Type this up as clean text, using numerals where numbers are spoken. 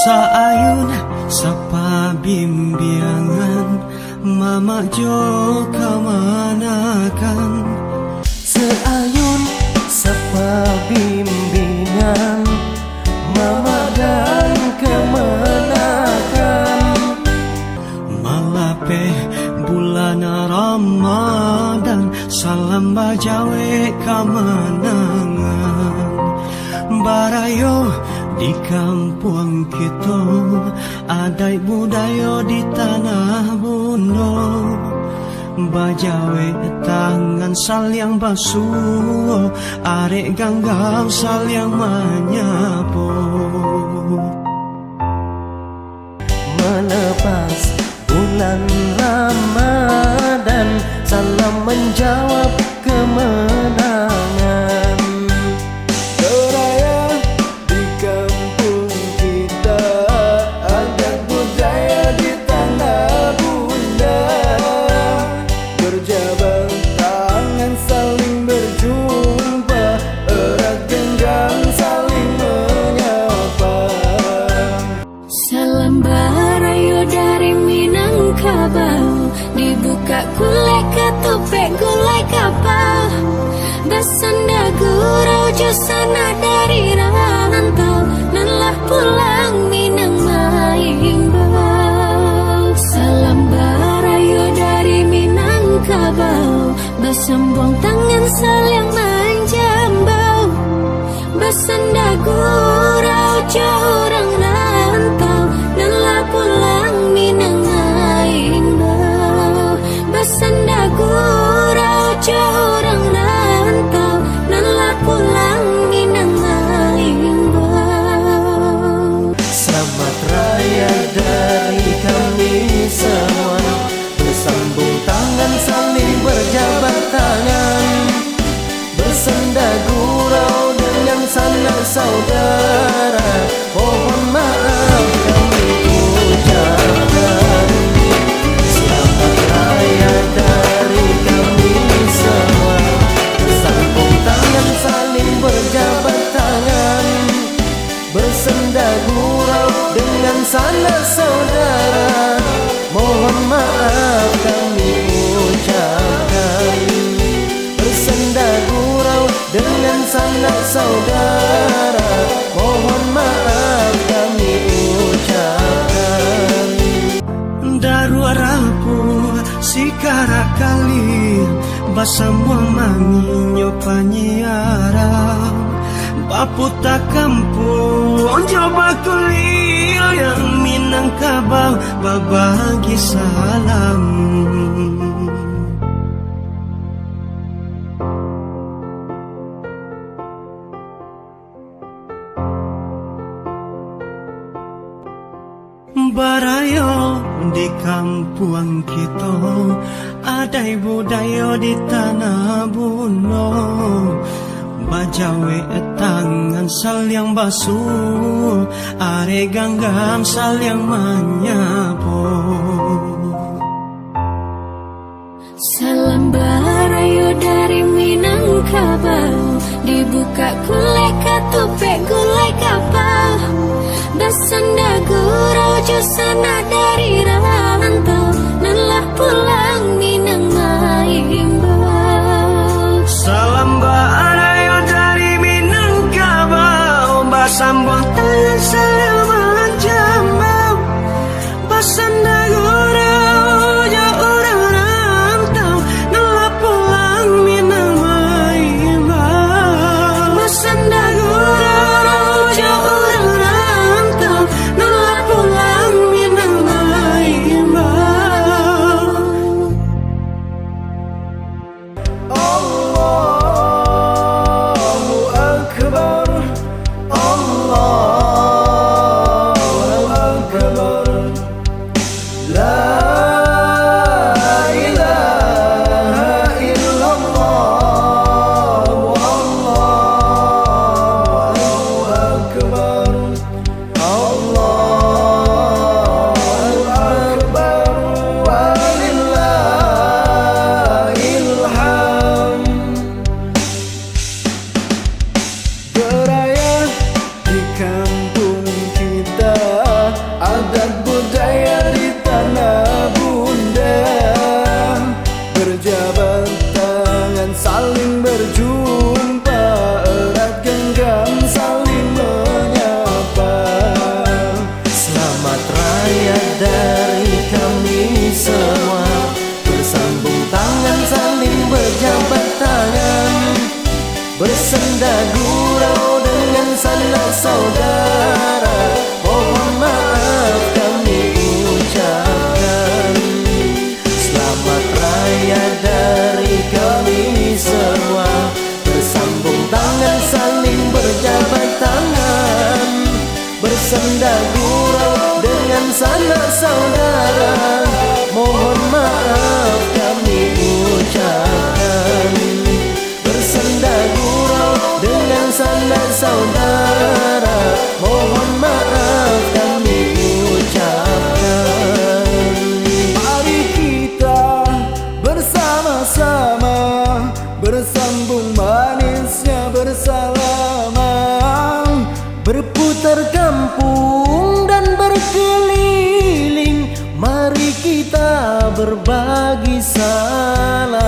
Saayun sapa bimbingan mama jo kamanakan. Seayun sapa bimbingan mama dan kemenakan. Malape bulan Ramadan salam bajawe kamanangan. Barayo di kampung kita adai budaya di tanah Bundo. Bajawe tangan saling basuh, arek ganggang saling menyapu. Melepas bulan Ramadan, salam menjawab kemenangan. Beraya di kampung kita, adat budaya di tanah Bunda. Berjabat tangan saling berjumpa, erat genggam saling menyapa. Salam barayo dari Minangkabau, dibuka kulai ketopek gulai kapal. Basanda gurau josana dari rantau, nanlah pulang Minang Maimbau. Salam barayo dari Minangkabau, basambong tangan saling menjambau. Basanda gurau jorang rantau, nanlah pulang Minang Maimbau. Basanda gurau jorang rantau, nanlah pulang Minang Maimbau. Selamat raya dari kami semua, bersambung tangan saling berjabat tangan, bersenda gurau dengan sanak saudara. Mohon maaf kami ucapkan. Selamat raya dari kami semua, bersambung tangan saling berjabat tangan, bersenda gurau dengan sanak saudara. Mohon maaf kami ucapkan. Bersenda gurau dengan sanak saudara. Mohon maaf kami ucapkan. Daru arapu sikara kali basambuang manginyo panyiarang. Baputa kampung coba kulil yang Minangkabau babagi salam. Barayo di kampung kita adai budaya di tanah Bundo. Bajawe tangan saling basuh, are ganggam saling menyapu. Salam barayo dari Minangkabau, dibuka kulai ketopek gulai kapal. Basanda gurau josana dari rantau, nanlah pulang Minang Maimbau. Salam barayo dari Minangkabau, basambang tangan saling menjambau. Basanda gurau ya orang rantau, nanlah pulang Minang Maimbau. Basanda gurau ya orang rantau, nanlah pulang Minang Maimbau. Allahu Akbar, Allahu bersenda gurau dengan sanak saudara. Mohon maaf kami ucapkan. Selamat raya dari kami semua, bersambung tangan saling berjabat tangan, bersenda gurau dengan sanak saudara. Mohon maaf kami ucapkan. Bersenda gurau dengan sanak saudara. Mohon maaf kami ucapkan. Mari kita bersama-sama bersambung manisnya bersalaman, Berputar kampung dan berkeliling, mari kita berbagi salam.